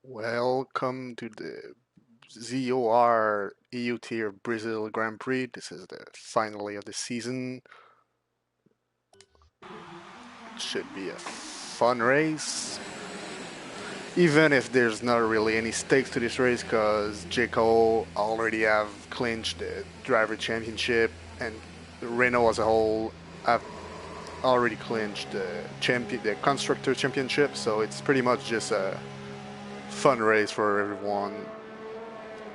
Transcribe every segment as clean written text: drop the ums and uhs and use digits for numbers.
Welcome to the ZOR EU Tier Brazil Grand Prix. This is the finale of the season. It should be a fun race, even if there's not really any stakes to this race because J. already have clinched the driver championship and Renault as a whole have already clinched the constructor championship. So it's pretty much just a fun race for everyone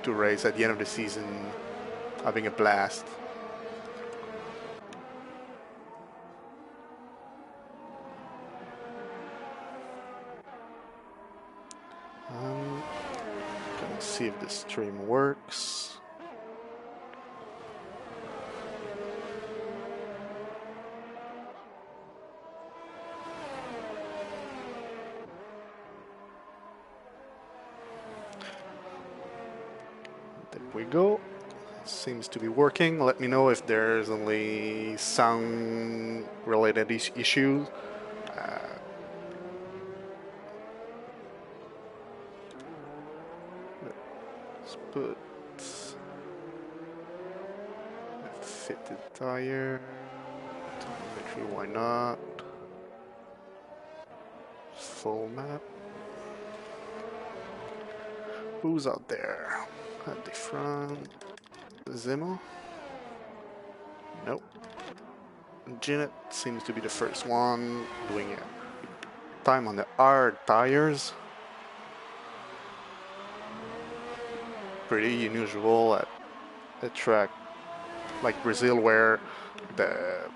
to race at the end of the season, having a blast. Gonna see if the stream works. There we go. Seems to be working. Let me know if there's only sound related issues. Let's put a fitted tire. Telemetry, why not? Full map. Who's out there? At the front. Zemo? Nope. Zenith seems to be the first one doing it. Time on the hard tires. Pretty unusual at a track like Brazil, where the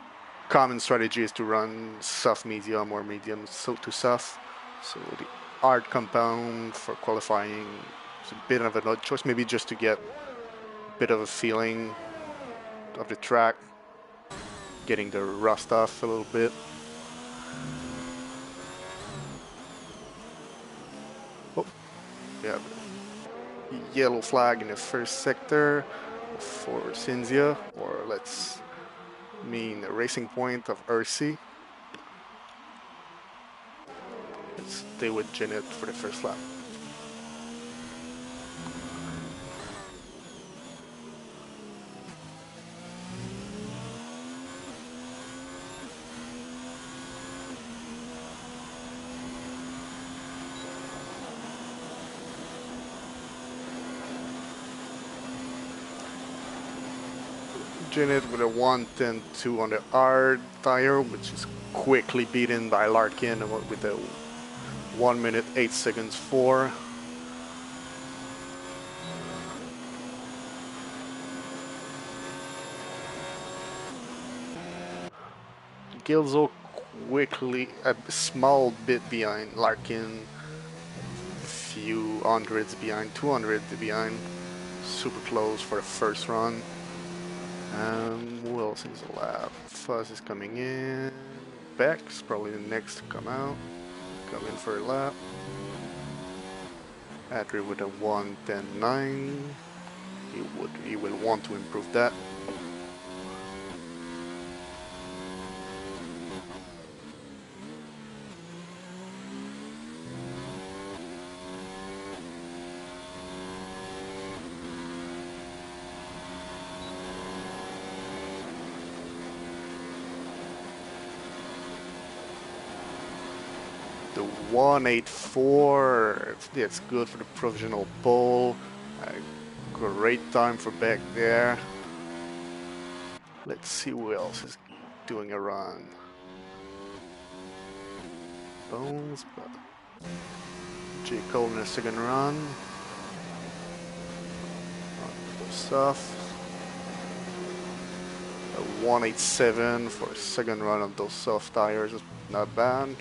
common strategy is to run soft medium or medium to soft. So the hard compound for qualifying is a bit of an odd choice, maybe just to get a bit of a feeling of the track, getting the rust off a little bit. Oh, yeah. Yellow flag in the first sector for Cinzia, or let's mean a racing point of Ursi. Let's stay with Zenith for the first lap. Zenith with a 1:10.2 on the hard tire, which is quickly beaten by Larkin with a 1 minute 8 seconds 4. Gilzo quickly a small bit behind Larkin, few hundreds behind, 200 behind, super close for the first run. Who else is the lap? Fuzz is coming in. Beck's probably the next to come out. Come in for a lap. Adri with a 1:10.9. He will want to improve that. The 1:84, it's good for the provisional pole. Great time for Beck there. Let's see who else is doing a run. Bones, but J. Cole in a second run. Stuff. A 1:87 for a second run on those soft tires is not bad.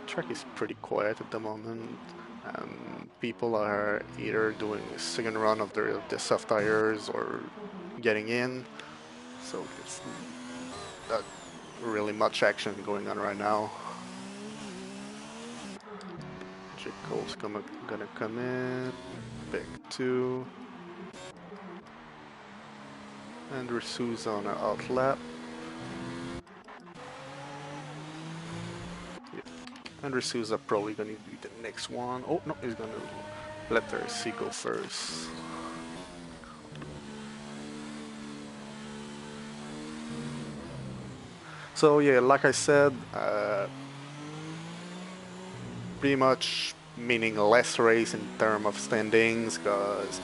Track is pretty quiet at the moment. People are either doing a second run of the soft tires or getting in, so it's not really much action going on right now. J. Cole's gonna come in, pick 2. Andrew Souza on an out lap. Yeah. Andrew Souza probably gonna do the next one. Oh no, he's gonna let RC go first. So yeah, like I said, pretty much meaningless race in terms of standings because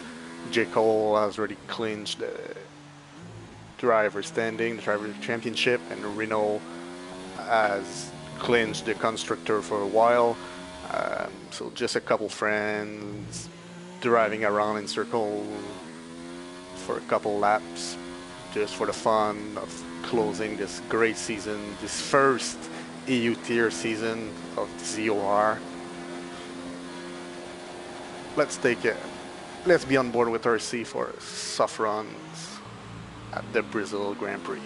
J. Cole has already clinched the driver standing, the driver championship, and Renault has clinched the constructor for a while. So just a couple friends driving around in circle for a couple laps, just for the fun of closing this great season, this first EU tier season of ZOR. Let's take it. Let's be on board with RC for soft runs at the Brazil Grand Prix.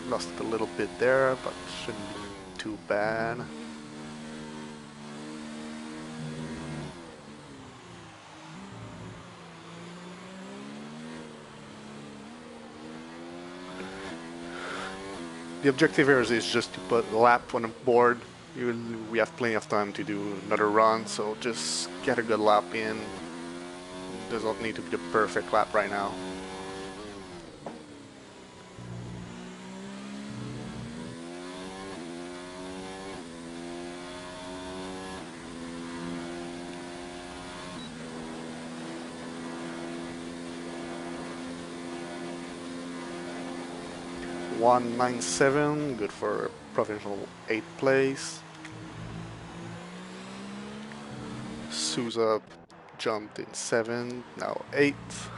Lost a little bit there, but shouldn't be too bad. The objective here is just to put a lap on the board. We have plenty of time to do another run, so just get a good lap in. Doesn't need to be the perfect lap right now. .197, good for provincial 8th place. Souza jumped in 7th, now 8th.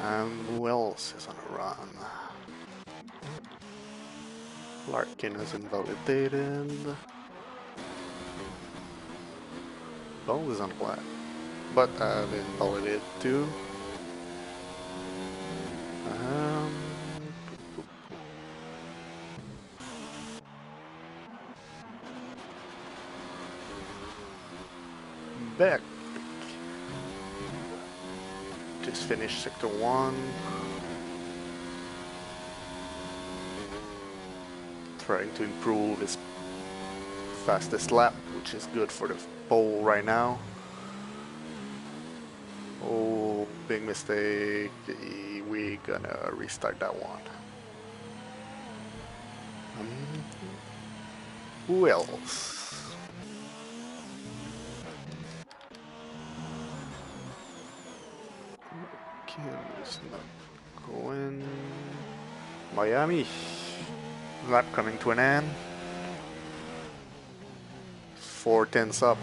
And who else is on a run? Larkin is invalidated. Ball is on black, but I've invalidated too. Back. Just finished sector 1. Trying to improve his fastest lap, which is good for the pole right now. Oh, big mistake. We're gonna restart that one. Who else? Is not going. Miami. Lap coming to an end. 4 tenths up.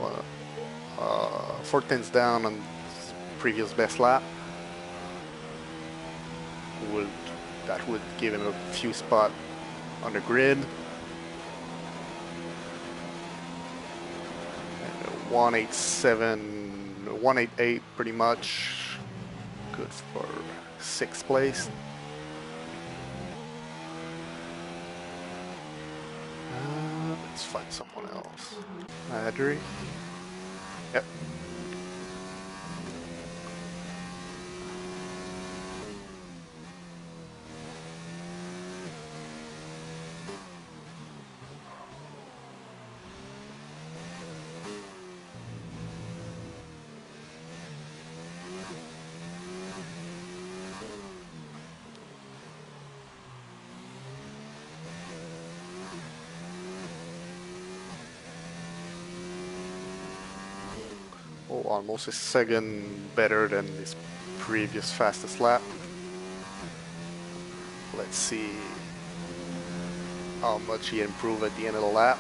4 tenths down on previous best lap. That would give him a few spots on the grid. And 187, 188 pretty much. Good for 6th place. Let's find someone else. Adri. Yep. Oh, almost a second better than his previous fastest lap. Let's see how much he improved at the end of the lap.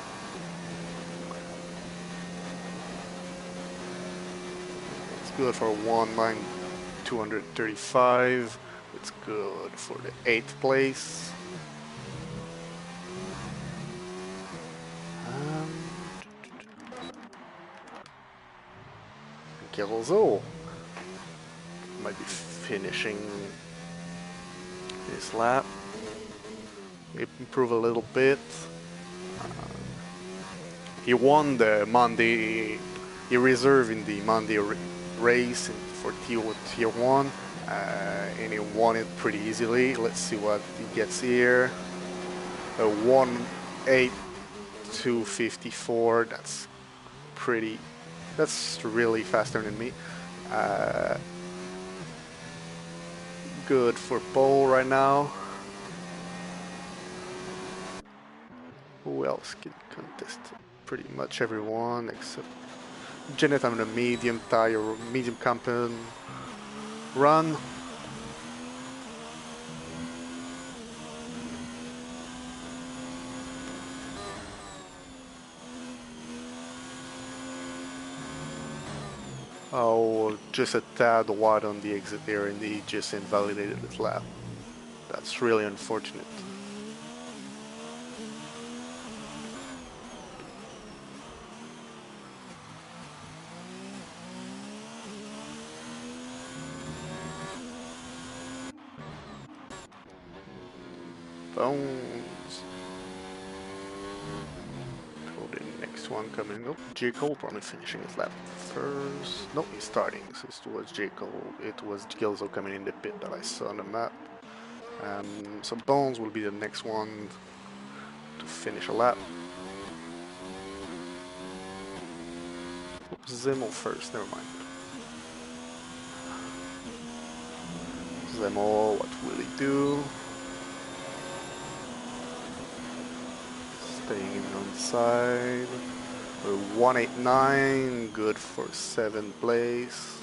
It's good for 1.9/235. It's good for the 8th place. Kelzo. might be finishing his lap. Improve a little bit. He won the Monday. He reserved in the Monday race for Tier 1, and he won it pretty easily. Let's see what he gets here. A 1:8.254. That's really faster than me. Good for pole right now. Who else can contest? Pretty much everyone except Zenith on a medium tire, medium compound run. Oh, just a tad wide on the exit there, and he just invalidated his lap. That's really unfortunate. Bones. Oh, the next one coming up. J. Cole probably finishing his lap first. No, he's starting. So it was J. Cole. It was Gilzo coming in the pit that I saw on the map. So Bones will be the next one to finish a lap. Zimmel first, never mind. Zimmel, what will he do? Staying on the side. 1:8.9, good for 7th place.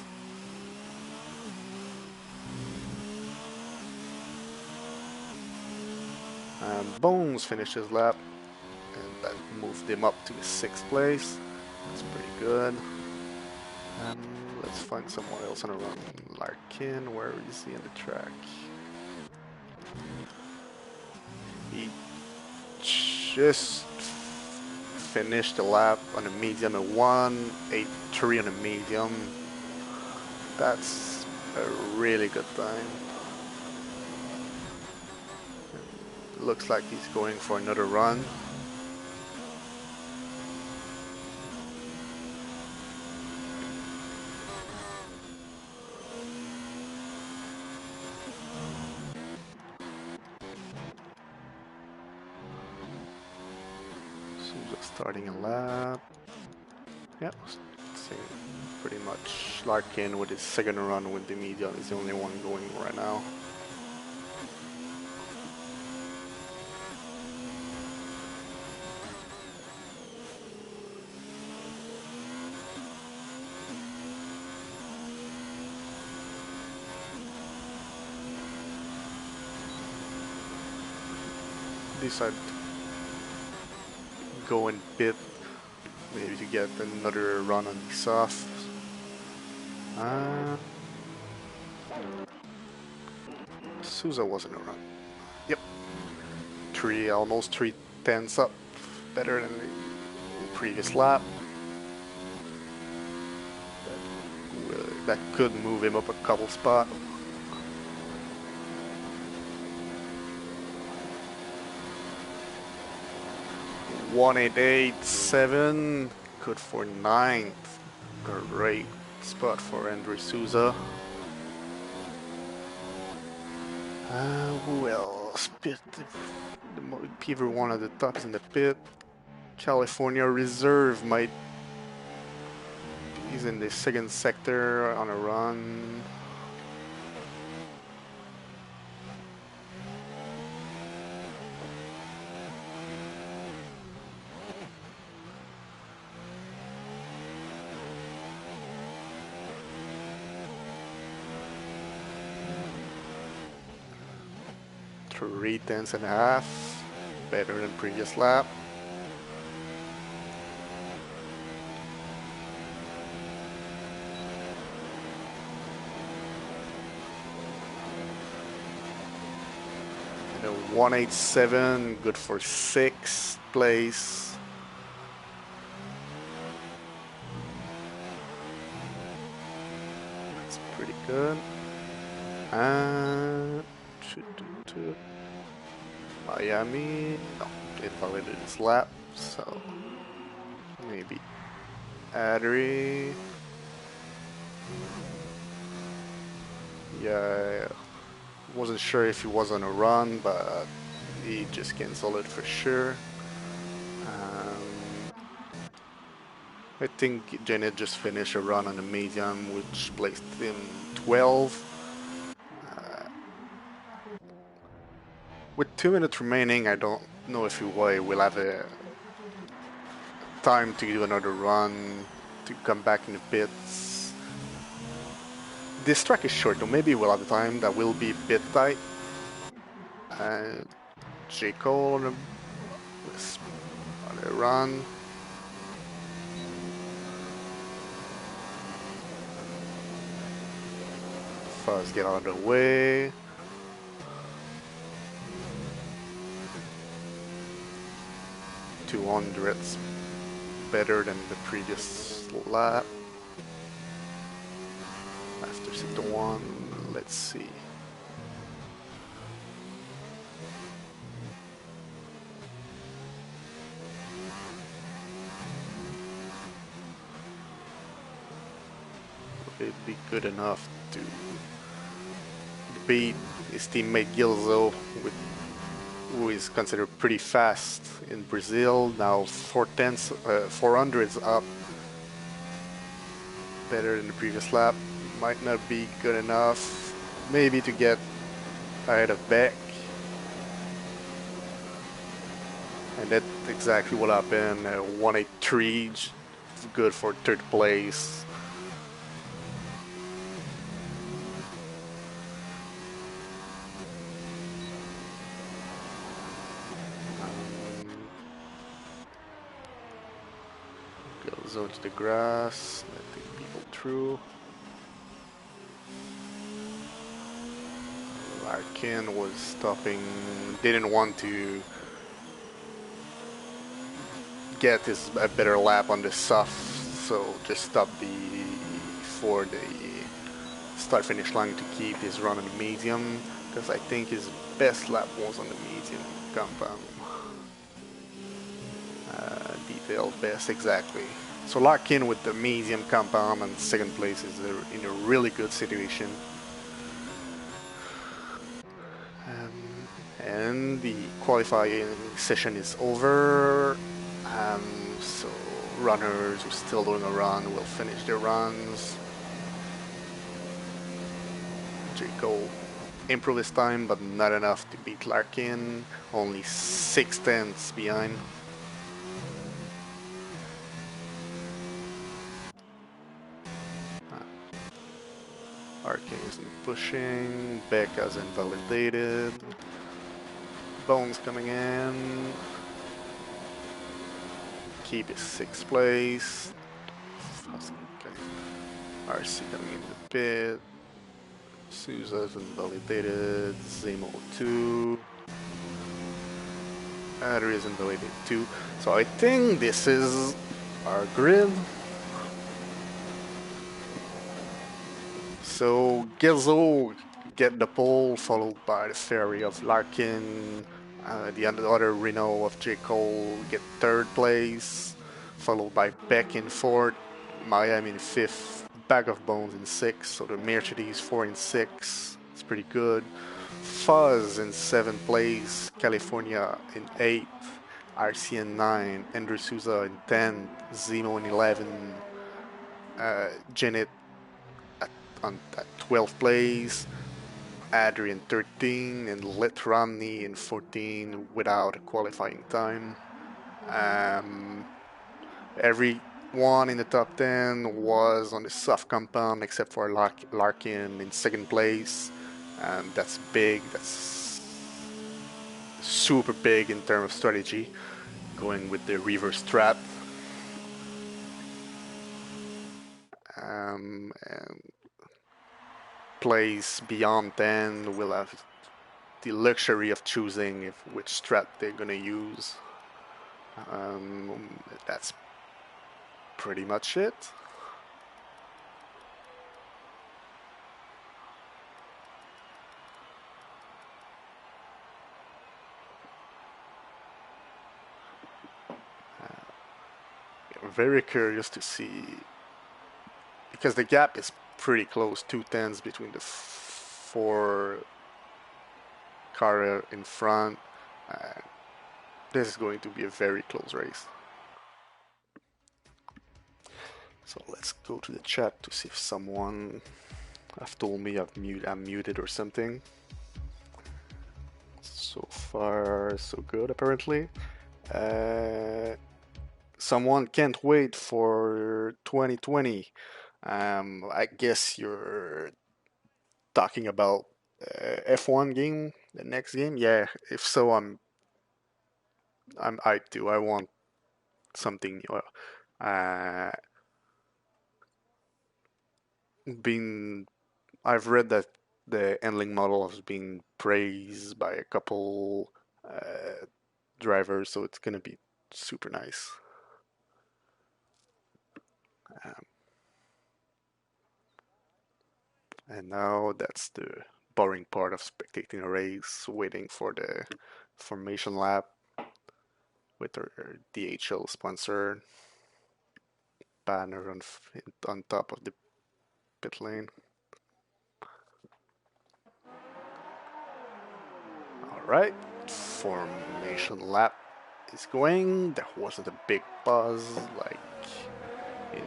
And Bones finished his lap, and that moved him up to 6th place. That's pretty good. Let's find someone else on a run. Larkin, where is he on the track? He just finished the lap on a medium, a 1:8.3 on a medium. That's a really good time. Looks like he's going for another run. Starting a lap. Yep, same pretty much. Larkin with his second run with the medium is the only one going right now. Decide to go in pit, maybe to get another run on the soft. Souza wasn't a run. Yep, almost 3/10 up, better than the previous lap. That could move him up a couple spots. .188.7, good for 9th. Great spot for Andre Souza. Who else? Pit. Everyone at the top is in the pit. California Reserve might. He's in the 2nd sector on a run. Three tenths and a half, better than previous lap. And a 1:8.7, good for 6th place. That's pretty good. And Miami, no, invalidated his lap, so maybe Adri. Yeah, wasn't sure if he was on a run, but he just canceled it for sure. I think Janet just finished a run on the medium, which placed him 12. With 2 minutes remaining, I don't know if he will have a time to do another run to come back in the pits. This track is short, though maybe we'll have time. That will be a bit tight. J. Cole on a run. Fuzz get out of the way. It's better than the previous lap. After sector 1, let's see. Would it be good enough to beat his teammate Gilzo, who is considered pretty fast in Brazil? Now 400s up, better than the previous lap. Might not be good enough, maybe to get ahead of Beck. And that's exactly what happened. 183, good for third place. Goes onto the grass, letting people through. Larkin was stopping, didn't want to get a better lap on the soft, so just stopped before the start finish line to keep his run on the medium, because I think his best lap was on the medium compound. Detailed best, exactly. So Larkin with the medium compound and second place is in a really good situation. And the qualifying session is over. So runners who are still doing a run will finish their runs. Jaco improved his time, but not enough to beat Larkin. Only 6 tenths behind. Larkin isn't pushing. Beck has invalidated. Bones coming in. Keep his 6th place. Okay. RC coming in the pit. Souza's invalidated. Zemo 2. Adder is invalidated 2. So I think this is our grid. So Gilzo get the pole, followed by the Ferry of Larkin. The other Renault of J. Cole get 3rd place, followed by Beck in 4th, Miami in 5th, Bag of Bones in 6th, so the Mercedes 4 and 6. It's pretty good. Fuzz in 7th place, California in 8th, RC in 9, Andrew Souza in 10th, Zemo in 11, Janet at 12th place, Adrian 13, and Lit Romney in 14 without a qualifying time. Everyone in the top 10 was on the soft compound except for Larkin in 2nd place. That's big. That's super big in terms of strategy, going with the reverse strat. And place beyond 10 will have the luxury of choosing which strat they're going to use. That's pretty much it. very curious to see, because the gap is pretty close, 2 tenths between the four car in front. This is going to be a very close race. So let's go to the chat to see if someone have told me I'm muted or something. So far, so good, apparently. Someone can't wait for 2020. I guess you're talking about F1 game, the next game. Yeah, if so, I'm hyped too. I want something new. Been I've read that the handling model has been praised by a couple drivers, so it's gonna be super nice. And now that's the boring part of spectating a race, waiting for the formation lap with our DHL sponsor banner on top of the pit lane. Alright, formation lap is going. There wasn't a big buzz like in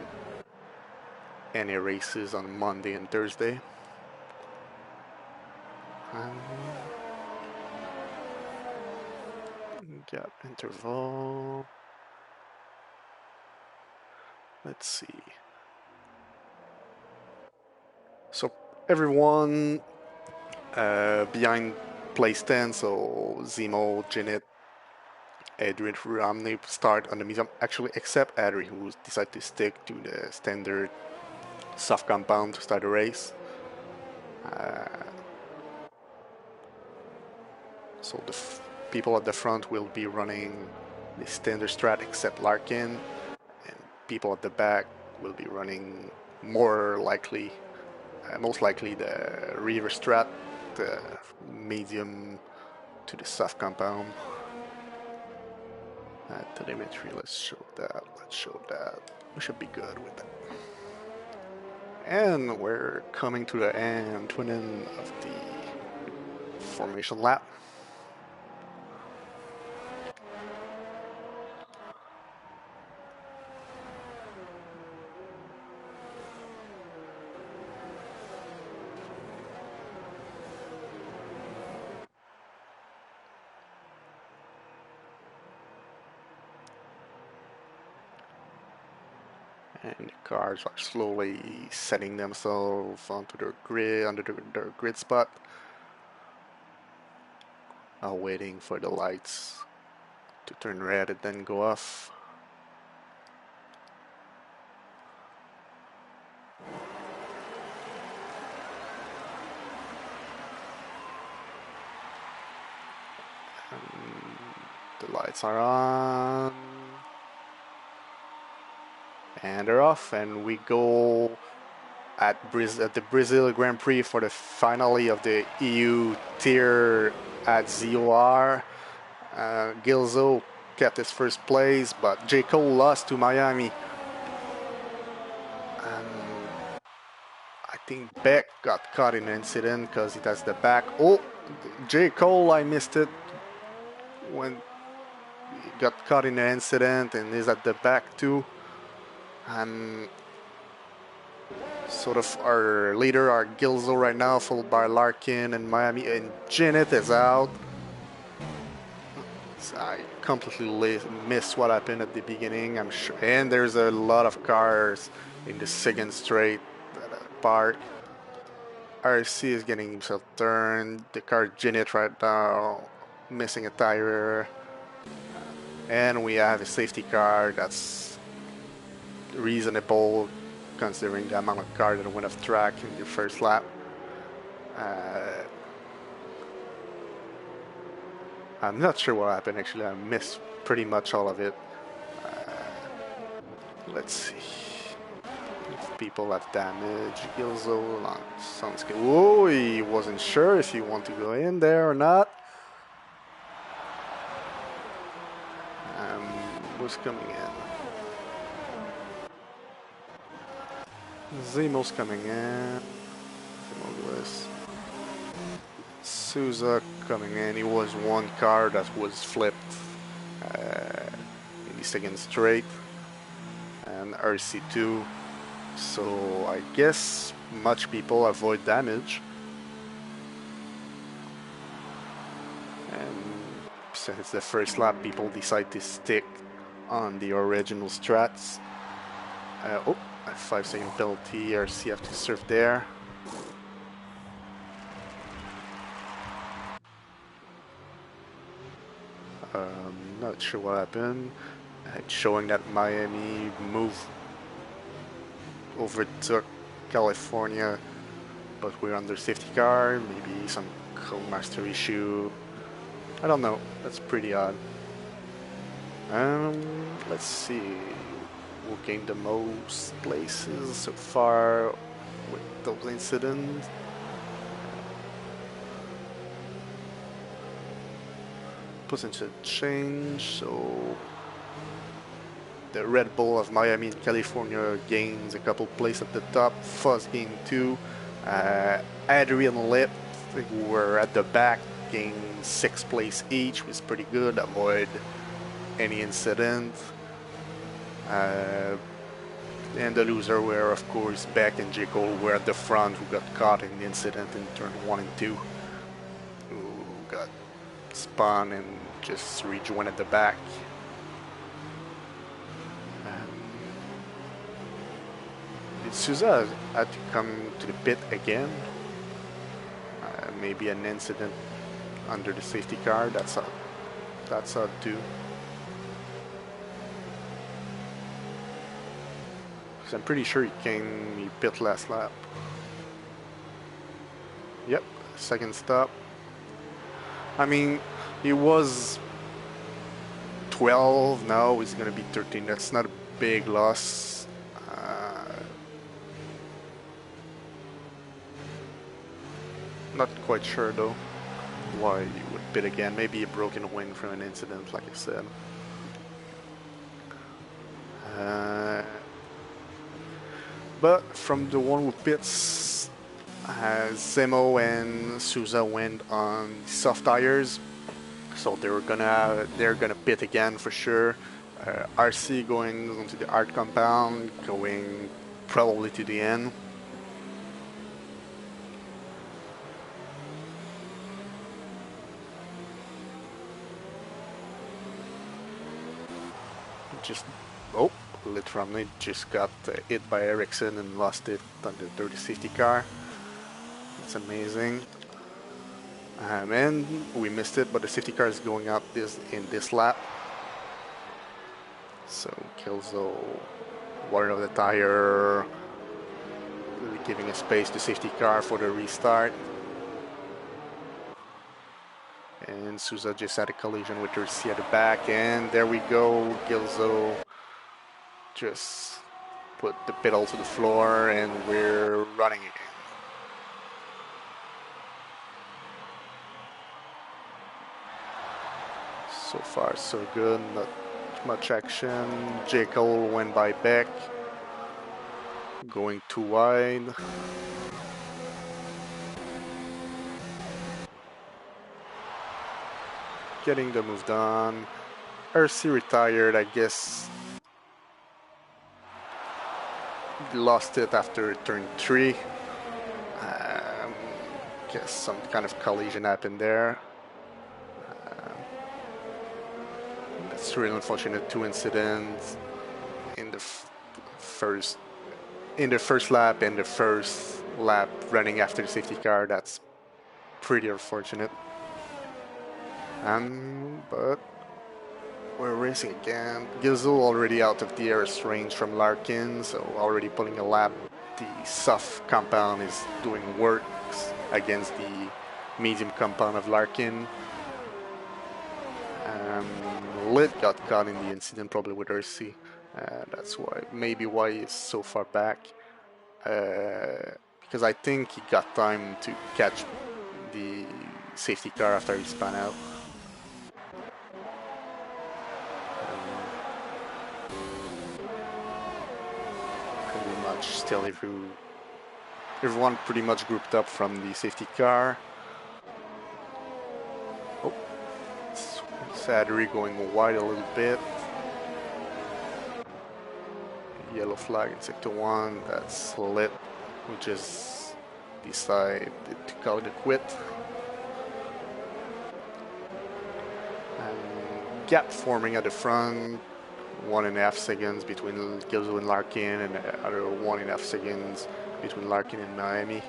any races on Monday and Thursday. Gap interval. Let's see. So everyone behind place 10, so Zemo, Zenith, Adrian, Ramney start on the medium. Actually, except Adri, who decided to stick to the standard soft compound to start the race. So the people at the front will be running the standard strat, except Larkin, and people at the back will be running most likely the rear strat, the medium to the soft compound. Telemetry, let's show that. We should be good with that. And we're coming to the end, twin end of the formation lap. And the cars are slowly setting themselves onto their grid, under their grid spot, waiting for the lights to turn red and then go off. And the lights are on. And they're off, and we go at the Brazil Grand Prix for the finale of the EU tier at ZOR. Gilzo kept his first place, but J. Cole lost to Miami. I think Beck got caught in an incident because he has the back. Oh, J. Cole, I missed it when he got caught in an incident and is at the back too. Sort of our leader, our Gilzo right now, followed by Larkin and Miami, and Zenith is out. So I completely missed what happened at the beginning, I'm sure. And there's a lot of cars in the second straight part. RC is getting himself turned. The car Zenith right now, missing a tire. And we have a safety car that's reasonable considering the amount of car that went off track in the first lap. I'm not sure what happened actually. I missed pretty much all of it. Let's see if people have damage. Gilzo, sounds good. Whoa, he wasn't sure if he wanted to go in there or not. Who's coming in? Zemo's coming in. Zemo Souza coming in. He was one car that was flipped in the second straight, and RC2. So I guess much people avoid damage. And since it's the first lap, people decide to stick on the original strats. Oh, a 5-second penalty. RC have to serve there. Not sure what happened. It's showing that Miami overtook California, but we're under safety car. Maybe some co-master issue. I don't know. That's pretty odd. Let's see. Who gained the most places so far with those incidents? Potential change. So the Red Bull of Miami and California gains a couple places at the top. Fuzz gained 2. Adrian Lip, who were at the back, gained 6 places each, which is pretty good. Avoid any incident. And the loser were, of course, Beck and J. Cole were at the front, who got caught in the incident in turn 1 and 2, who got spun and just rejoined at the back. Did Souza had to come to the pit again? Maybe an incident under the safety car. That's odd too. Because I'm pretty sure he pit last lap. Yep, second stop. I mean, he was 12, now he's gonna be 13. That's not a big loss. Not quite sure though why you would pit again. Maybe a broken wing from an incident, like I said. But from the one who pits, Zemo and Souza went on soft tires, so they're gonna pit again for sure. RC going onto the art compound, going probably to the end. Literally just got hit by Ericsson and lost it on the dirty safety car. It's amazing. And we missed it, but the safety car is going up in this lap. So Kelso wired out the tire, giving a space to safety car for the restart. And Souza just had a collision with RC at the back, and there we go. Gilzo just put the pedal to the floor, and we're running again. So far, so good. Not much action. J. Cole went by Beck, going too wide. Getting the move done. RC retired, I guess. Lost it after turn 3. Guess some kind of collision happened there. That's really unfortunate. 2 incidents in the first lap and the first lap running after the safety car. That's pretty unfortunate. But we're racing again. Gilzo already out of the DRS range from Larkin, so already pulling a lap. The soft compound is doing works against the medium compound of Larkin. Lit got caught in the incident, probably with RC. That's maybe why he's so far back. Because I think he got time to catch the safety car after he spun out. much. Still everyone pretty much grouped up from the safety car. Oh, Sadri going wide a little bit. Yellow flag in sector 1, that's lit. We just decided to call it a quit. And gap forming at the front, 1.5 seconds between Gilzo and Larkin, and other 1.5 seconds between Larkin and Miami.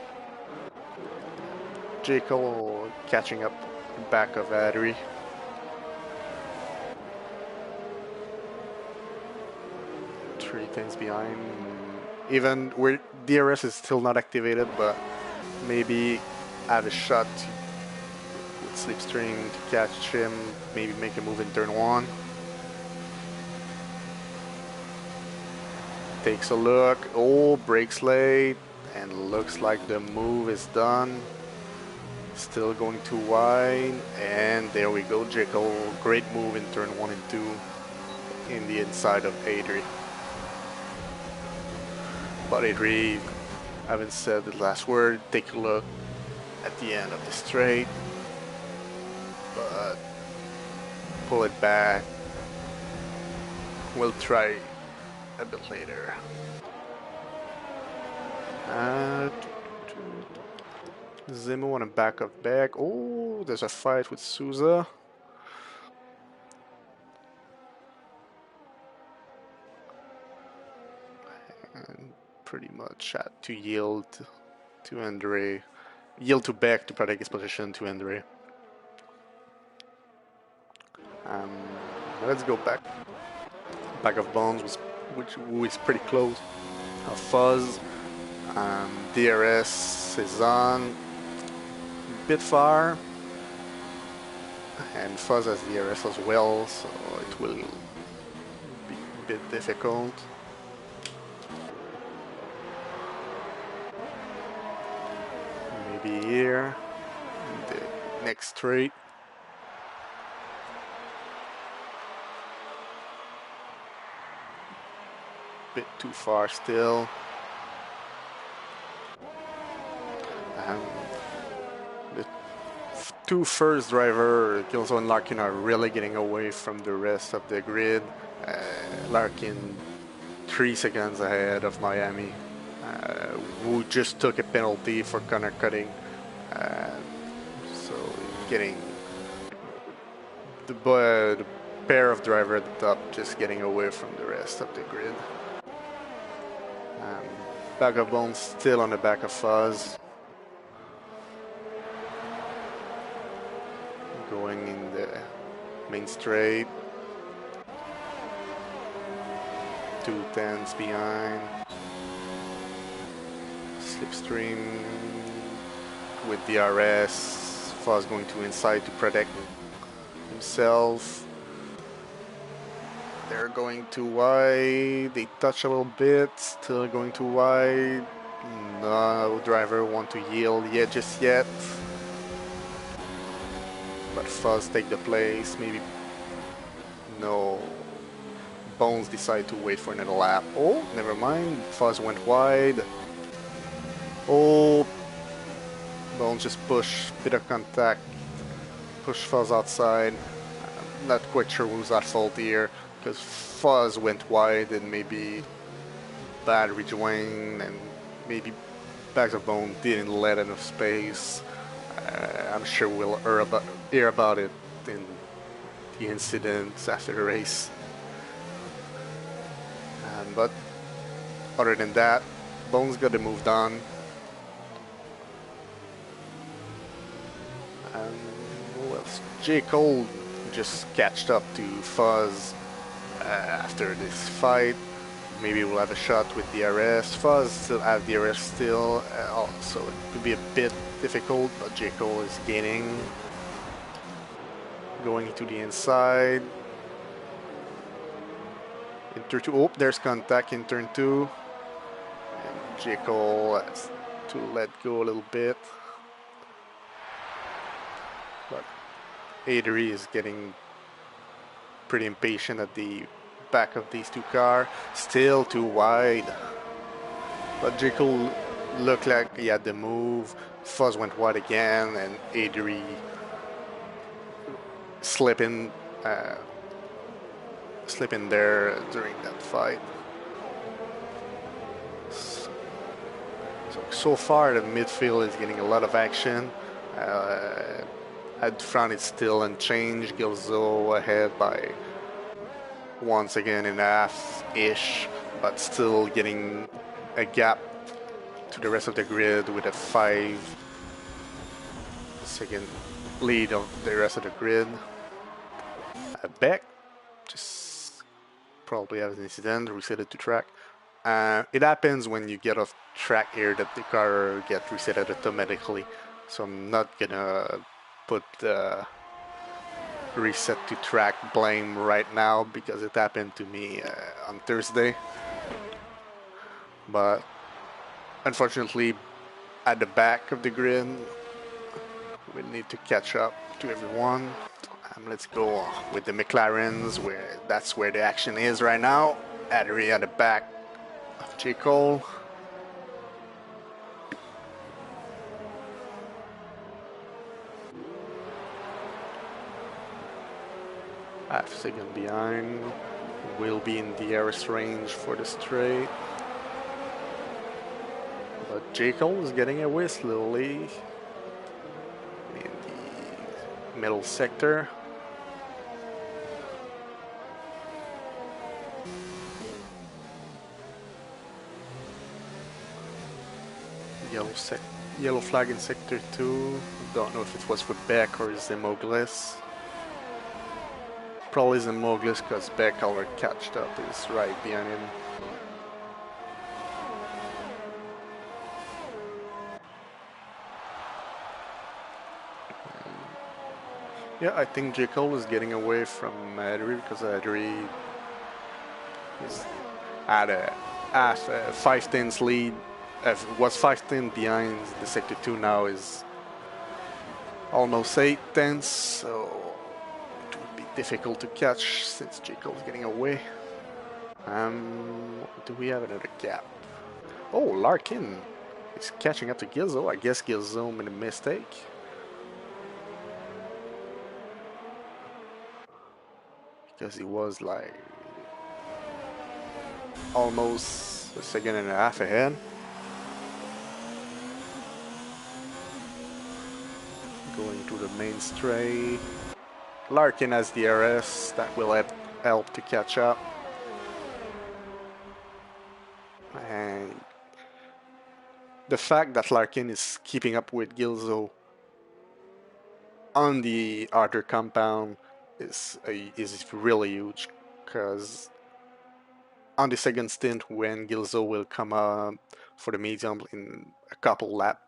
J. Cole catching up back of Adri. Three things behind. Even where DRS is still not activated, but maybe have a shot with Slipstream to catch him, maybe make a move in turn 1. Takes a look, oh, brakes late, and looks like the move is done. Still going too wide, and there we go, Jekyll. Great move in turn 1 and 2 in the inside of Adri. But Adri, haven't said the last word. Take a look at the end of the straight, but pull it back. We'll try a bit later. Zemo on a back of back. Oh, there's a fight with Souza. And pretty much had to yield to Andre. Yield to back to protect his position to Andre. Let's go back. Back of Bones, who is pretty close. Fuzz. DRS is on. Bit far. And Fuzz has DRS as well, so it will be a bit difficult. Maybe here, the next straight. Bit too far still. The two first driver, Gilzo and Larkin, are really getting away from the rest of the grid. Larkin 3 seconds ahead of Miami, who just took a penalty for corner cutting. So getting the pair of driver at the top just getting away from the rest of the grid. Back of Bones still on the back of Fuzz. Going in the main straight. 2 tenths behind. Slipstream with DRS. Fuzz going to inside to protect himself. They're going too wide. They touch a little bit. Still going too wide. No driver want to yield yet, just yet. But Fuzz take the place. Maybe no. Bones decide to wait for another lap. Oh, never mind. Fuzz went wide. Oh, Bones just push, bit of contact, push Fuzz outside. I'm not quite sure who's at fault here, because Fuzz went wide and maybe bad rejoin, and maybe Bags of Bone didn't let enough space. I'm sure we'll hear about it in the incidents after the race. But other than that, Bones got the move done. And well, J. Cole just catched up to Fuzz after this fight. Maybe we'll have a shot with DRS. Fuzz still have DRS still, so it could be a bit difficult, but J. Cole is gaining. Going to the inside. In turn 2, oh, there's contact in turn 2. And J. Cole has to let go a little bit. But Adri is getting pretty impatient at the back of these two cars. Still too wide. But Jekyll looked like he had the move. Fuzz went wide again, and Adri slipping, uh, slipping there during that fight. So far, the midfield is getting a lot of action. At front, it's still unchanged. Gilzo ahead by once again and a half-ish, but still getting a gap to the rest of the grid with a 5-second lead of the rest of the grid. Beck just probably has an incident, reset it to track. It happens when you get off track here that the car gets reset automatically, so I'm not gonna put the reset to track blame right now because it happened to me on Thursday. But unfortunately, at the back of the grid, we need to catch up to everyone. Let's go with the McLarens, where that's where the action is right now. Adri at the back of J. Cole. Half second behind. Will be in the RS range for the straight. But J. Cole is getting away slowly in the middle sector. Yellow flag in sector 2. Don't know if it was for Beck or Zemoglis. Probably Zemoglis because Beck already catched up. Is right behind him. Yeah, I think J. Cole is getting away from Adri because Adri is at a 5-10 lead. Was 5-10 behind the sector 2, now is almost 8-10, so it would be difficult to catch since J. Cole is getting away. Do we have another gap? Oh, Larkin is catching up to Gilzo. I guess Gilzo made a mistake. Because he was like almost a second and a half ahead. Going to the main straight. Larkin has the RS, that will help to catch up. And the fact that Larkin is keeping up with Gilzo on the outer compound is really huge, because on the second stint when Gilzo will come up for the medium in a couple laps,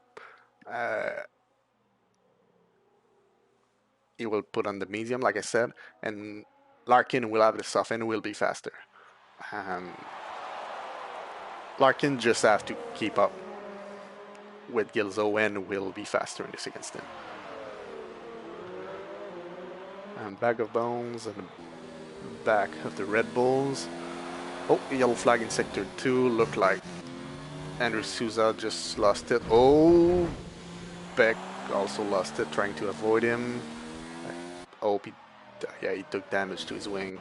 he will put on the medium, like I said, and Larkin will have the soft and will be faster. Larkin just has to keep up with Gilzo and will be faster in the second stint. And bag of bones and the back of the Red Bulls. Oh, yellow flag in sector 2. Looked like Andrew Souza just lost it. Oh, Beck also lost it, trying to avoid him. I hope he took damage to his wing.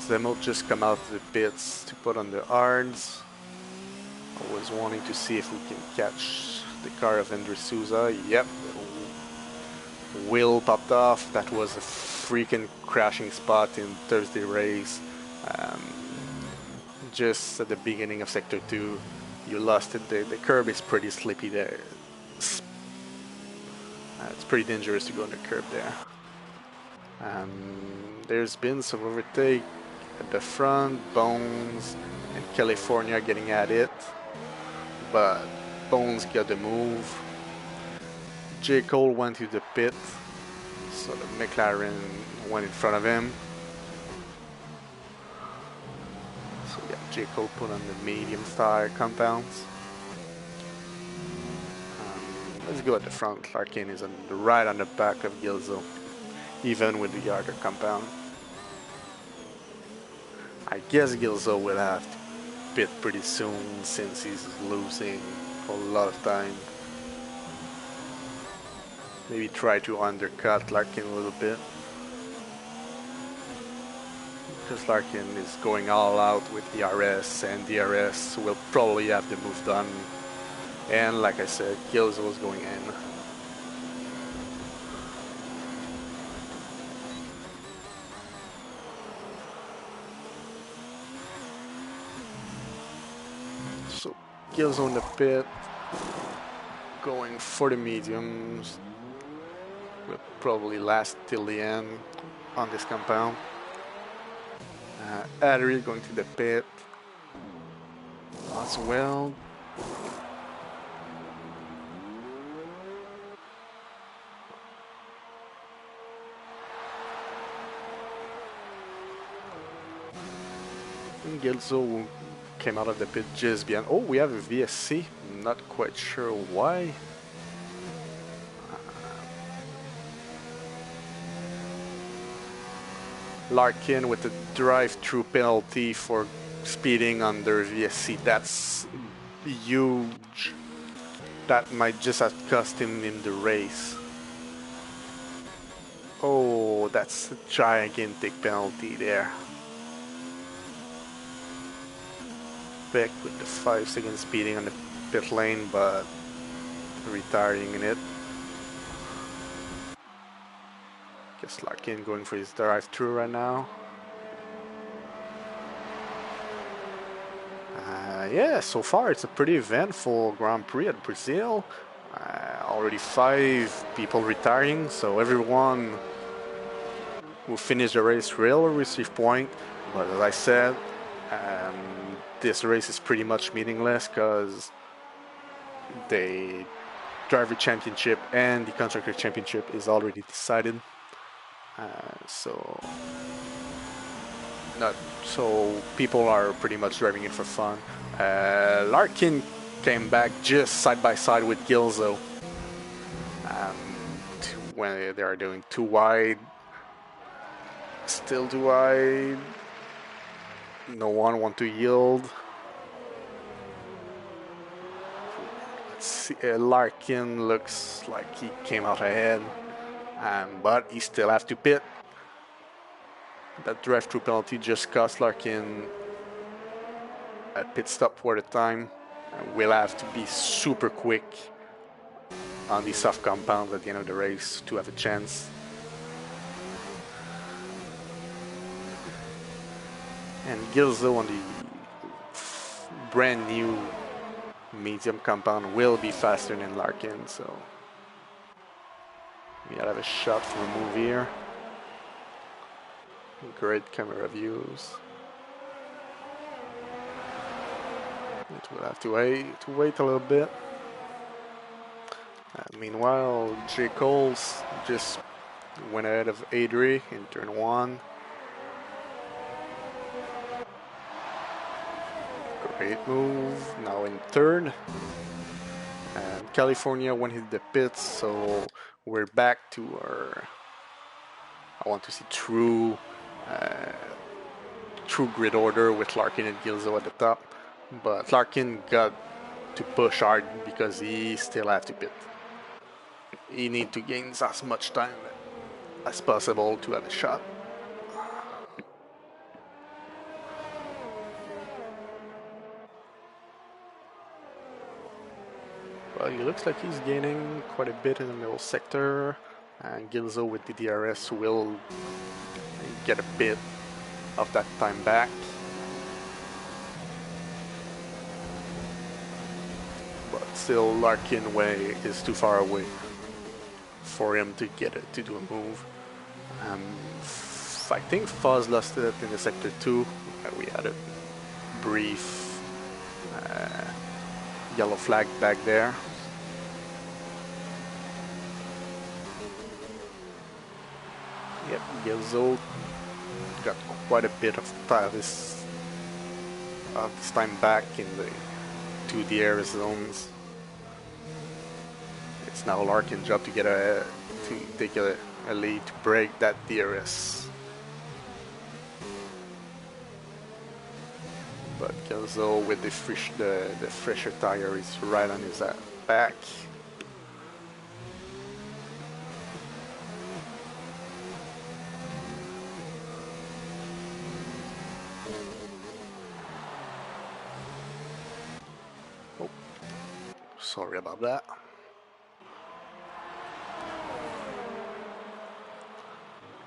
Zemo just come out of the pits to put on the hards. Always wanting to see if we can catch the car of Andrew Souza. Yep. Wheel popped off. That was a freaking crashing spot in Thursday race. Just at the beginning of sector 2, you lost it. The curb is pretty slippy there. It's pretty dangerous to go on the curb there. There's been some overtake at the front. Bones and California getting at it, but Bones got the move. J. Cole went to the pit, so the McLaren went in front of him. So yeah, J. Cole put on the medium tire compounds. Let's go at the front. Larkin is right on the back of Gilzo, even with the harder compound. I guess Gilzo will have to pit pretty soon since he's losing a lot of time. Maybe try to undercut Larkin a little bit. Because Larkin is going all out with DRS, and DRS will probably have the move done. And like I said, Gilzo is going in. So Gilzo in the pit, going for the mediums. Will probably last till the end on this compound. Adri going to the pit as well. And Gilzo came out of the pit just behind. Oh, we have a VSC. Not quite sure why. Larkin with a drive-through penalty for speeding under VSC. That's huge. That might just have cost him in the race. Oh, that's a gigantic penalty there. Beck with the 5-second speeding on the pit lane, but retiring in it. Guess Larkin going for his drive-through right now. Yeah, so far it's a pretty eventful Grand Prix at Brazil. Already 5 people retiring, so everyone who finished the race will receive point. But as I said, this race is pretty much meaningless because the driver championship and the constructor championship is already decided. So people are pretty much driving it for fun. Larkin came back just side by side with Gilzo. When they are doing too wide, still too wide. No one want to yield. Let's see, Larkin looks like he came out ahead, but he still has to pit. That drive-through penalty just cost Larkin a pit stop for the time. We'll have to be super quick on the soft compound at the end of the race to have a chance. And Gilzo on the brand new medium compound will be faster than Larkin, so we gotta have a shot for a move here. Great camera views. It will have to wait a little bit. Meanwhile, J. Coles just went ahead of Adri in turn 1. Great move, now in third. And California went hit the pits, so we're back to our, I want to see true grid order with Larkin and Gilzo at the top. But Larkin got to push hard because he still has to pit. He needs to gain as much time as possible to have a shot. Well, he looks like he's gaining quite a bit in the middle sector, and Gilzo with the DRS will get a bit of that time back. But still, Larkin way is too far away for him to get it, to do a move. I think Foz lost it in the sector 2. We had a brief yellow flag back there. Yep, Gilzo got quite a bit of this time back in the 2 DRS zones. It's now Larkin's job to get to take a lead to break that DRS. But Gilzo with the fresher tire is right on his back. Oh, sorry about that.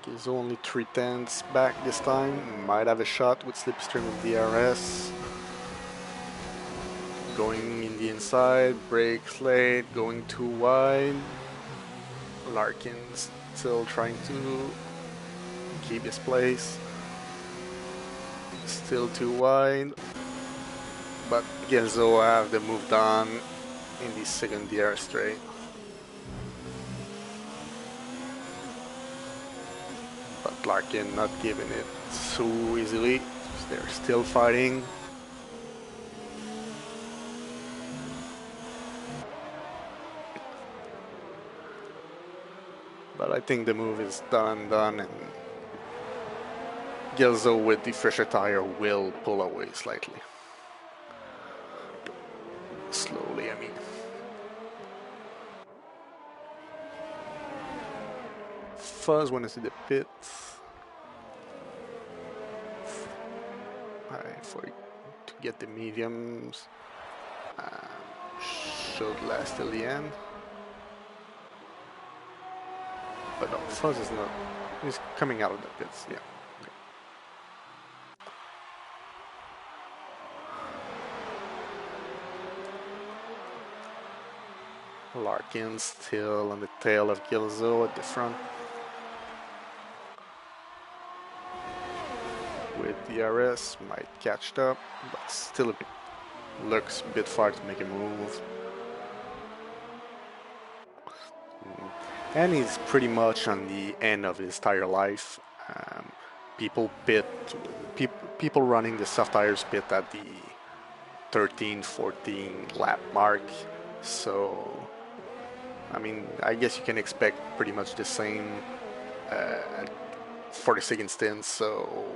He's only 3/10 back this time. Might have a shot with Slipstream of DRS. Going in the inside, brakes late, going too wide. Larkin's still trying to keep his place. Still too wide. But Gelzo have the move done in the second DRS straight. But Larkin not giving it so easily. They're still fighting. But I think the move is done, and Gelzo with the fresher tire will pull away slightly. Slowly, I mean. Fuzz went into the pit. For to get the mediums. Should last till the end. But no, Fuzz is not. He's coming out of the pits, yeah. Larkin still on the tail of Gilzo at the front. With DRS, might catch up, but still looks a bit far to make a move. And he's pretty much on the end of his tire life. People running the soft tires pit at the 13, 14 lap mark. So, I mean, I guess you can expect pretty much the same 40-second stints. So,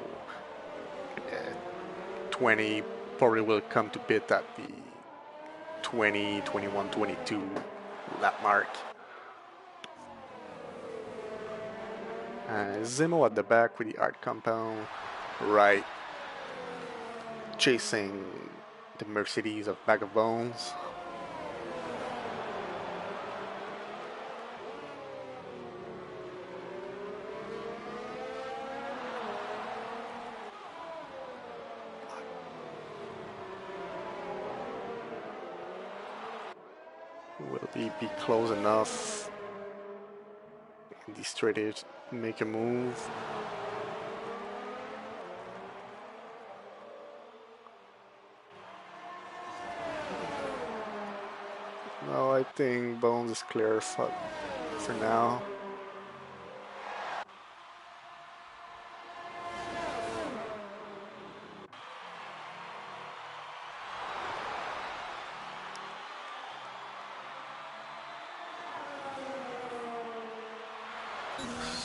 20 probably will come to pit at the 20, 21, 22 lap mark. Zemo at the back with the art compound, right, chasing the Mercedes of Bag of Bones. Will he be close enough in the straight edge to make a move? No, I think Bones is clear for now.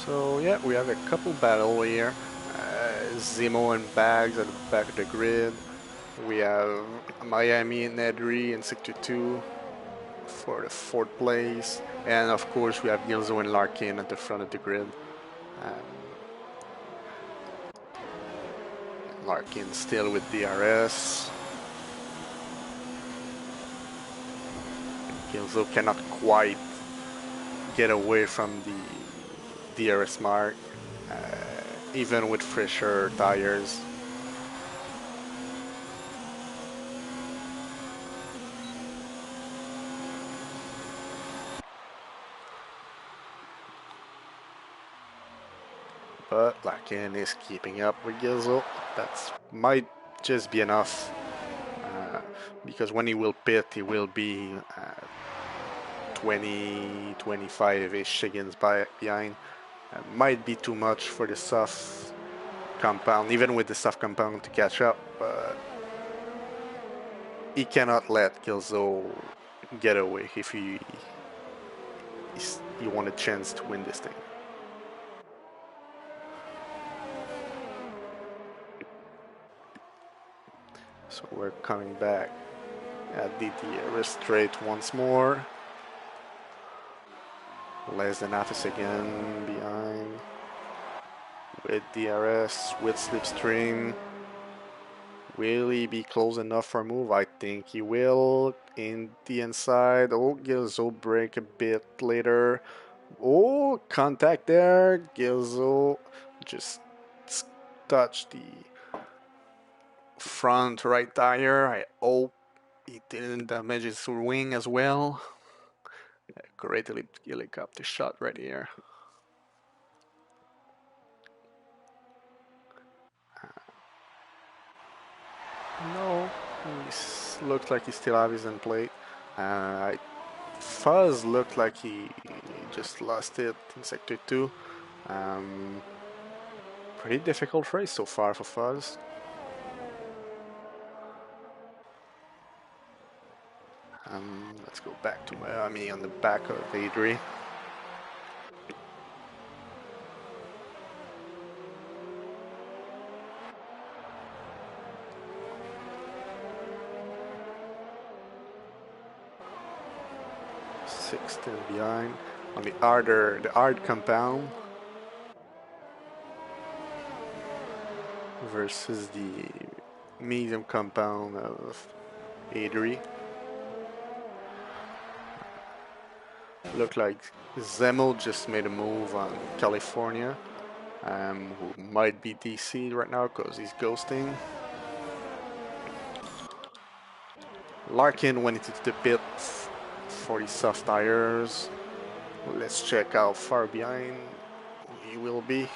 So yeah, we have a couple battle here. Zemo and Bags at the back of the grid. We have Miami and Nedry in Sector 2 for the 4th place. And of course we have Gilzo and Larkin at the front of the grid. Larkin still with DRS. Gilzo cannot quite get away from the DRS mark, even with fresher tires. But Larkin is keeping up with Gilzo. That might just be enough, because when he will pit, he will be 20, 25-ish seconds behind. Might be too much for the soft compound, even with the soft compound, to catch up, but he cannot let Gilzo get away if he want a chance to win this thing. So we're coming back at the DRS straight once more. Less than half a second behind with DRS, with slipstream. Will he be close enough for a move? I think he will. In the inside. Oh, Gilzo break a bit later. Oh, contact there. Gilzo just touched the front right tire. I hope he didn't damage his wing as well. Great helicopter shot right here. No, he looked like he still have his end plate. Fuzz looked like he just lost it in Sector 2. Pretty difficult race so far for Fuzz. Let's go back to Miami on the back of Adri. Sixth and behind on the hard compound versus the medium compound of Adri. Looked like Zemo just made a move on California, who might be DC right now because he's ghosting. Larkin went into the pit for the soft tires. Let's check how far behind he will be.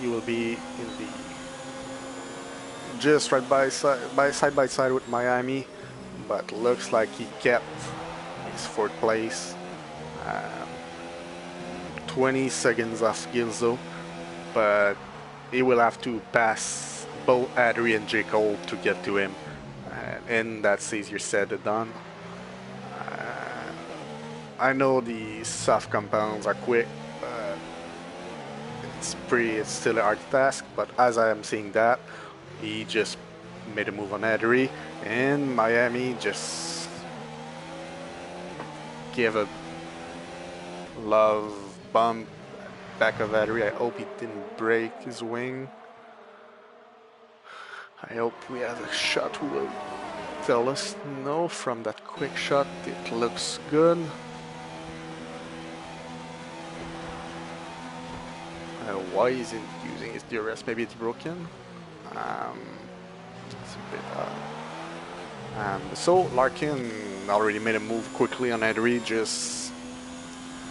He will be in the just right side by side with Miami, but looks like he kept his fourth place. 20 seconds off Gilzo, but he will have to pass both Adri and J. Cole to get to him, and that's easier said than done. I know the soft compounds are quick, but it's still a hard task, but as I am seeing that, he just made a move on Adri, and Miami just gave a love bump back of Adri. I hope he didn't break his wing. I hope we have a shot who will tell us no from that quick shot. It looks good. Why isn't using his DRS? Maybe it's broken. It's a bit so Larkin already made a move quickly on Adri. Just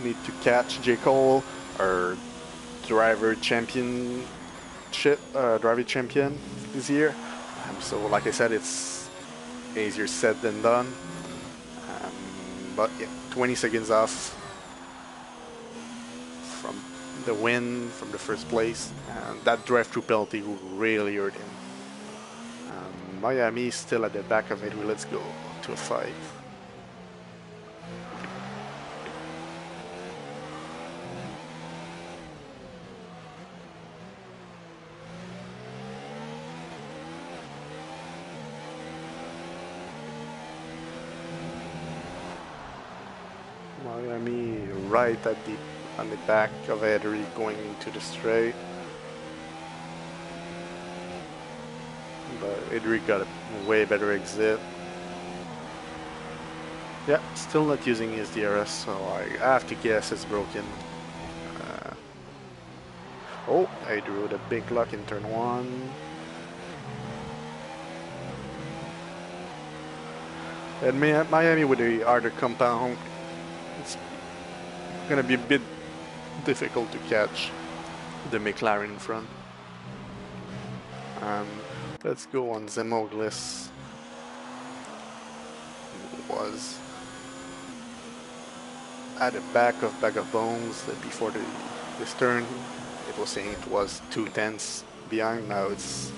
need to catch J. Cole, our driver champion this year. So like I said, it's easier said than done. But yeah, 20 seconds off from the win from the first place, and that drive-through penalty really hurt him. Miami is still at the back of it. Let's go to a fight. Miami right at on the back of Adri going into the straight. But Adri got a way better exit. Yeah, still not using his DRS, so I have to guess it's broken. Oh, Adri with a big luck in turn 1. And Miami with the harder compound. It's gonna be a bit difficult to catch the McLaren in front. Let's go on Zemoglis. Was at the back of Bag of Bones before this turn. It was saying it was 2/10 behind. Now it's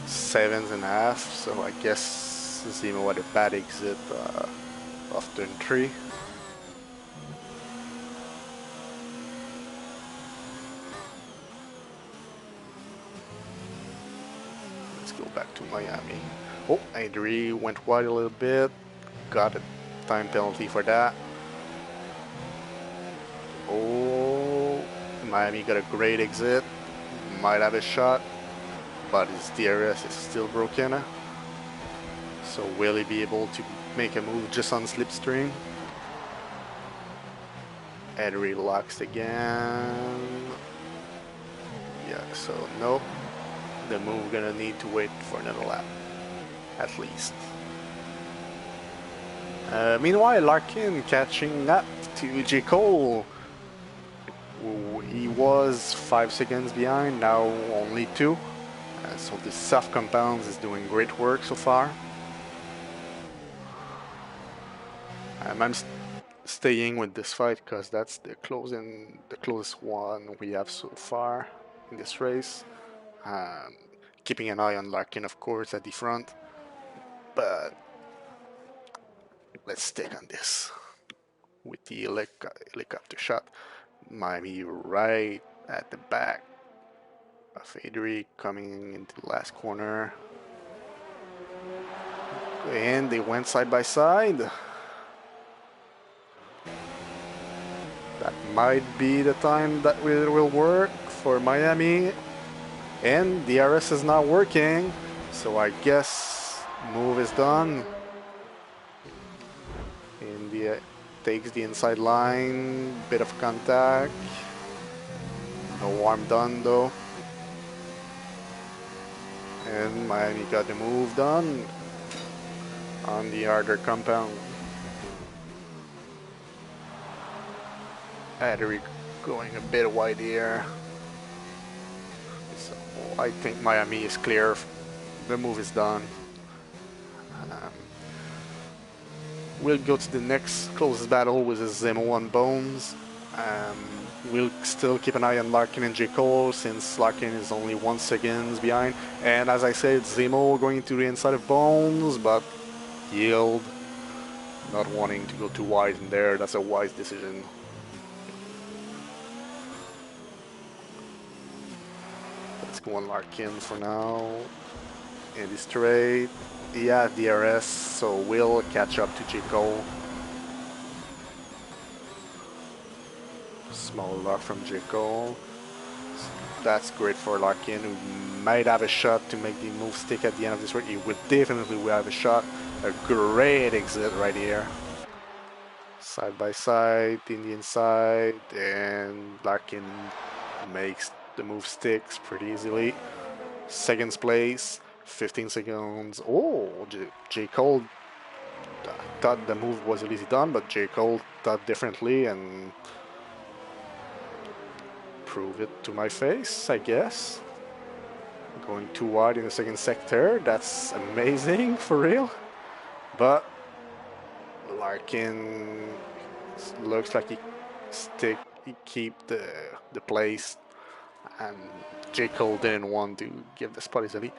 7.5. So I guess Zemo had a bad exit off turn 3. Miami. Oh, Adri went wide a little bit. Got a time penalty for that. Oh, Miami got a great exit. Might have a shot, but his DRS is still broken. So will he be able to make a move just on slipstream? Adri locks again. Yeah, so nope. The move gonna need to wait for another lap, at least. Meanwhile, Larkin catching up to J. Cole. He was 5 seconds behind, now only 2. So the soft compounds is doing great work so far. I'm staying with this fight because that's the closest one we have so far in this race. Keeping an eye on Larkin, of course, at the front. But let's stick on this with the helicopter shot. Miami right at the back of Adri coming into the last corner. And they went side by side. That might be the time that it will work for Miami. And the DRS is not working. So I guess move is done. And the takes the inside line, bit of contact. No harm done though. And Miami got the move done on the harder compound. Adri going a bit wide here. So I think Miami is clear. The move is done. We'll go to the next closest battle with Zemo on Bones. We'll still keep an eye on Larkin and J. Cole since Larkin is only 1 second behind. And as I said, Zemo going to the inside of Bones, but yield. Not wanting to go too wide in there. That's a wise decision. Let's go on Larkin for now. And he's straight. He has DRS, so we'll catch up to J. Cole. Small lock from J. Cole. That's great for Larkin, who might have a shot to make the move stick at the end of this race. He would definitely have a shot. A great exit right here. Side by side, in the inside, and Larkin makes the move sticks pretty easily. Second place. 15 seconds. Oh, J. Cole thought the move was easy done, but J. Cole thought differently and proved it to my face, I guess. Going too wide in the second sector. That's amazing, for real. But Larkin looks like he keep the place, and J. Cole didn't want to give the spot easily.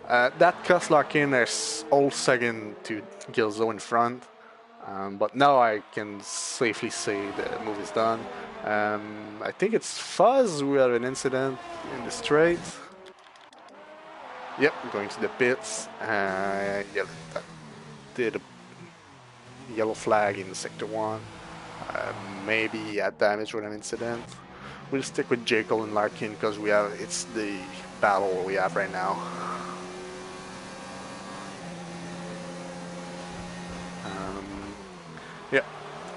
That cost Larkin a whole second to Gilzo in front, but now I can safely say the move is done. I think it's Fuzz who had an incident in the straight. Yep, going to the pits. Yeah, that did a yellow flag in sector 1. Maybe he had damage with an incident. We'll stick with J. Cole and Larkin because it's the battle we have right now. Yeah,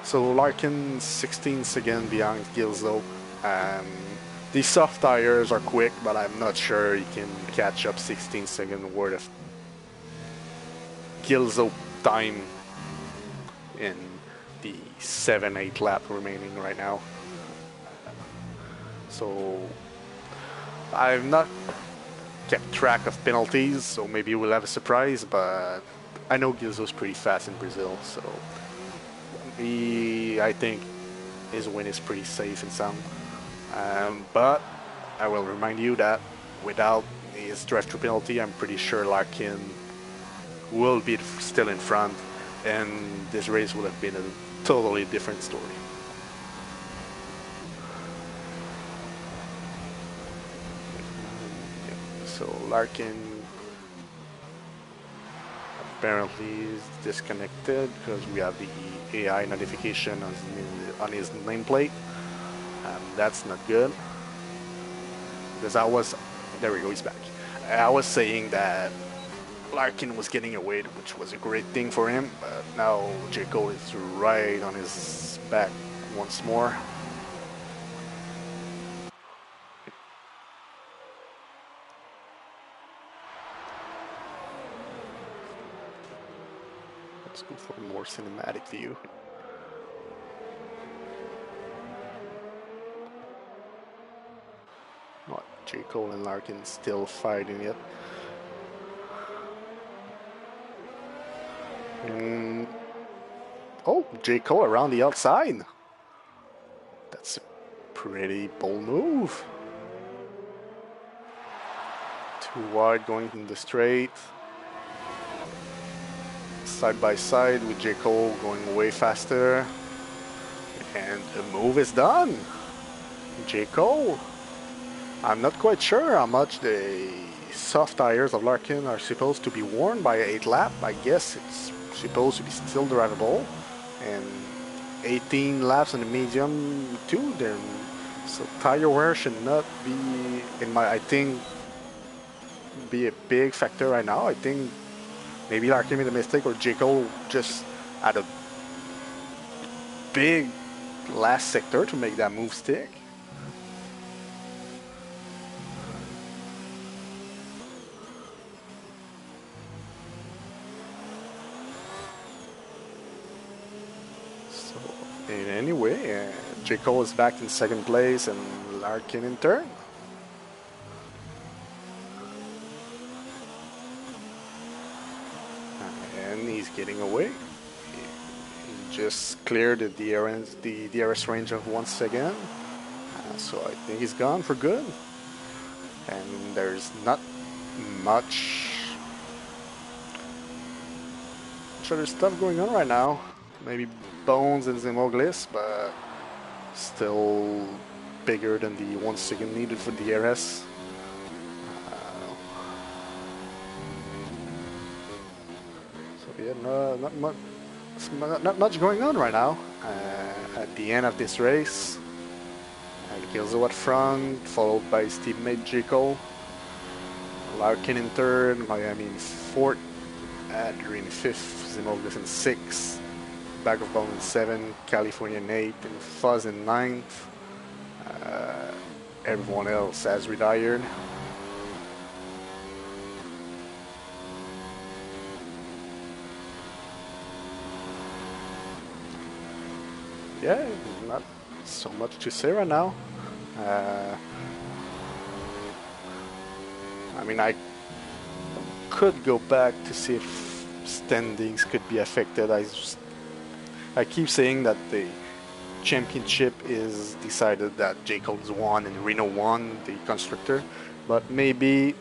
so Larkin 16 seconds behind Gilzo. These soft tires are quick, but I'm not sure he can catch up 16 seconds worth of Gilzo time in the 7-8 lap remaining right now. So I've not kept track of penalties, so maybe we'll have a surprise, but I know Gilzo's pretty fast in Brazil, so I think his win is pretty safe and sound. But I will remind you that without his drive-through penalty, I'm pretty sure Larkin will be still in front, and this race would have been a totally different story. So Larkin apparently is disconnected because we have the AI notification on his nameplate. That's not good. Because there we go, he's back. I was saying that Larkin was getting away, which was a great thing for him, but now J. Cole is right on his back once more. Let's go for a more cinematic view. What, J. Cole and Larkin still fighting it. Oh, J. Cole around the outside. That's a pretty bold move. Too wide going in the straight. Side by side with J. Cole going way faster. And the move is done. J. Cole. I'm not quite sure how much the soft tires of Larkin are supposed to be worn by 8 lap. I guess it's supposed to be still drivable. And 18 laps on the medium too. Then, so tire wear should not be, I think, be a big factor right now. I think maybe Larkin made a mistake or J. Cole just had a big last sector to make that move stick. So, anyway, J. Cole is back in second place and Larkin in third. And he's getting away. He just cleared the DRS range of once again. So I think he's gone for good. And there's not much other stuff going on right now. Maybe Bones and Zimoglis, but still bigger than the 1 second needed for DRS. So yeah, not much going on right now. At the end of this race, Gilzo at front, followed by his teammate J. Cole. Larkin in third, Miami in fourth, Adrian in fifth, Zimoglis in sixth, Bag of Bone in seventh, California in eighth, and Fuzz in ninth. Everyone else has retired. Yeah, not so much to say right now. I mean, I could go back to see if standings could be affected. I keep saying that the championship is decided that J. Cole's won and Reno won the constructor, but maybe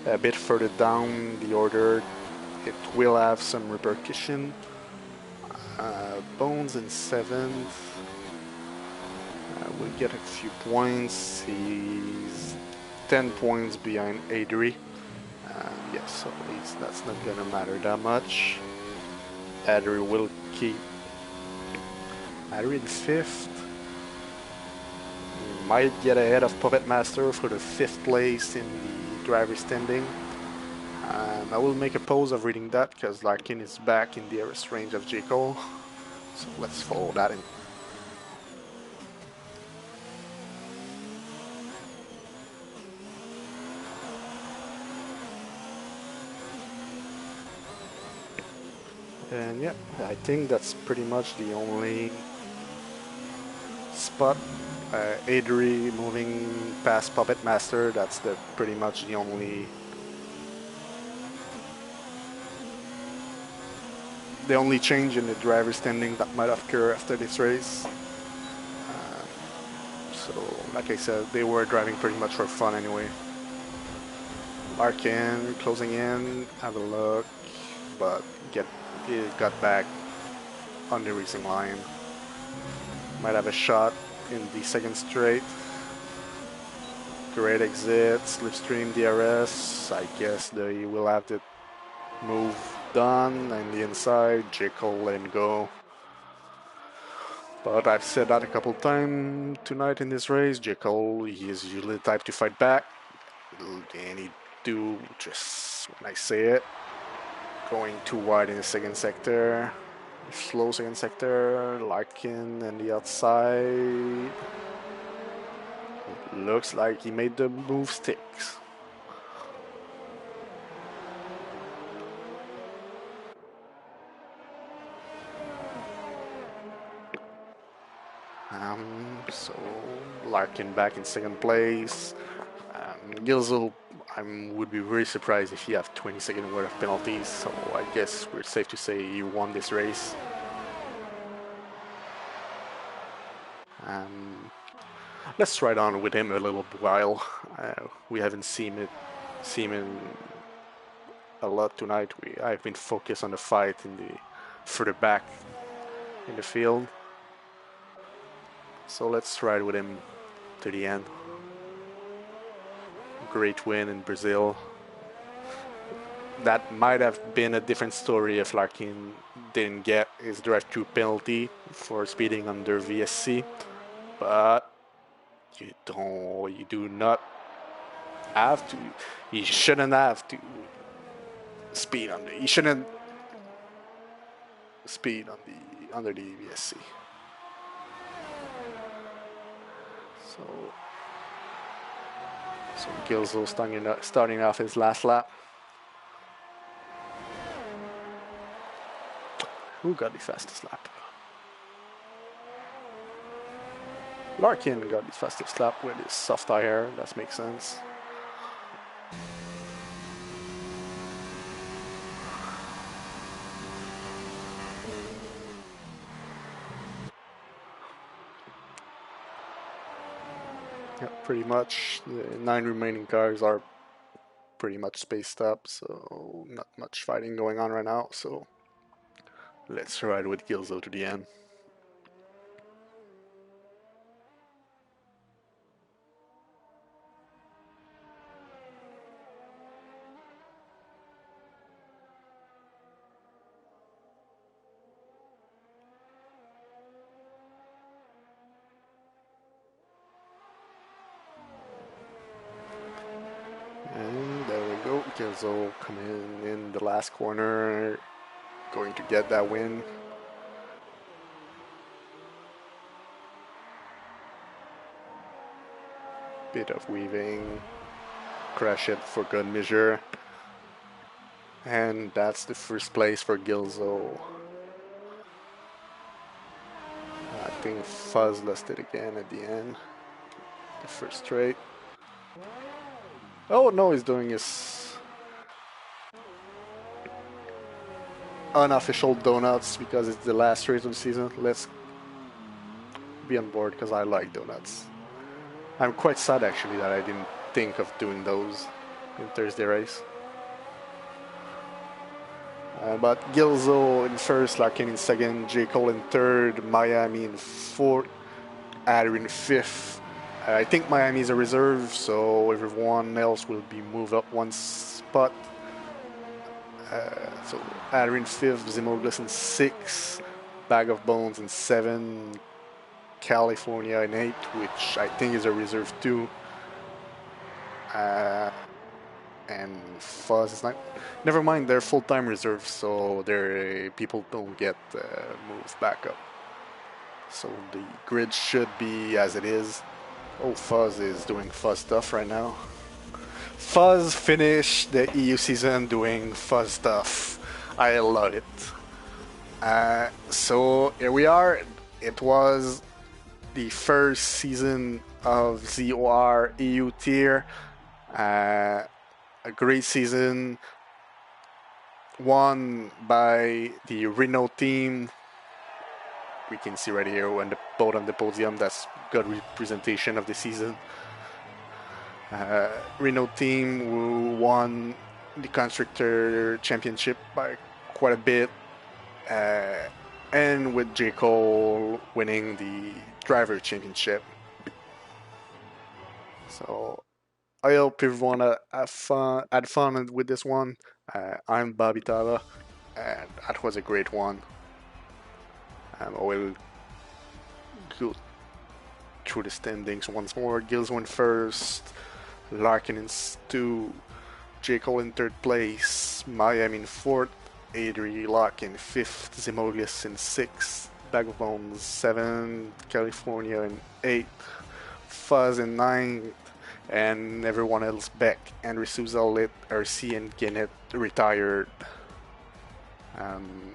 a bit further down the order it will have some repercussion. Bones in seventh will get a few points. He's 10 points behind Adri. Yeah, so that's not gonna matter that much. Adri will keep Adri in fifth. He might get ahead of Puppet Master for the 5th place in the driver standing. I will make a pause of reading that because Larkin is back in the DRS range of J. Cole. So let's follow that in. And yeah, I think that's pretty much the only spot. Adri moving past Puppet Master, that's pretty much the only change in the driver standing that might occur after this race. So, like I said, they were driving pretty much for fun anyway. Larkin closing in, have a look, but got back on the racing line. Might have a shot in the second straight. Great exit, slipstream DRS. I guess they will have the Move done, and the inside, J. Cole letting go. But I've said that a couple times tonight in this race. J. Cole, he is usually the type to fight back. And he do just when I say it. Going too wide in the second sector. Slow second sector, Larkin and the outside. Looks like he made the move sticks. So Larkin back in second place. Gilzo, I would be very surprised if he have 20-second worth of penalties. So I guess we're safe to say he won this race. Let's ride on with him a little while. We haven't seen him a lot tonight. I've been focused on the fight in the further back in the field. So let's ride with him to the end. Great win in Brazil. That might have been a different story if Larkin didn't get his drive-through penalty for speeding under VSC, but you do not have to. You shouldn't have to speed under. You shouldn't speed on the under the VSC. So Gilzo starting off his last lap. Who got the fastest lap? Larkin got the fastest lap with his soft tire. That makes sense. Yeah, pretty much. The 9 remaining cars are pretty much spaced up, so not much fighting going on right now. So let's ride with Gilzo to the end. And there we go. Gilzo coming in the last corner, going to get that win. Bit of weaving, crash it for good measure, and that's the first place for Gilzo. I think Fuzz lost it again at the end, the first straight. Oh no, he's doing his unofficial donuts because it's the last race of the season. Let's be on board because I like donuts. I'm quite sad actually that I didn't think of doing those in Thursday race. But Gilzo in first, Larkin in second, J. Cole in third, Miami in fourth, Adrian in fifth. I think Miami is a reserve, so everyone else will be moved up one spot. So Adrian fifth, Zimoglis in sixth, Bag of Bones in seven, California in eighth, which I think is a reserve too. And Fuzz is not. Never mind, they're full-time reserves, so people don't get moved back up. So the grid should be as it is. Oh, Fuzz is doing Fuzz stuff right now. Fuzz finished the EU season doing Fuzz stuff. I love it. So here we are. It was the first season of ZOR EU tier. A great season, won by the Renault team. We can see right here when both on the podium. That's good representation of the season. Renault team who won the constructor championship by quite a bit, and with J. Cole winning the driver championship. So I hope everyone had fun with this one. I'm Bobby Tava, and that was a great one. I will go through the standings once more. Gills went first, Larkin in 2, J. Cole in 3rd place, Miami in 4th, Adri Locke in 5th, Zimolius in 6th, Bag of Bones 7th, California in 8th, Fuzz in 9th, and everyone else back. Andrew Souza, Lit, RC, and Kenneth retired. Um,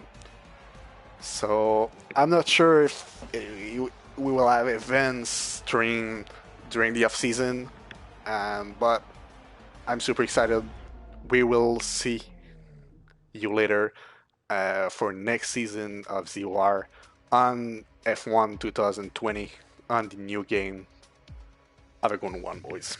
so I'm not sure if we will have events during the off season, but I'm super excited. We will see you later for next season of ZOR on F1 2020 on the new game. Have a good one, boys.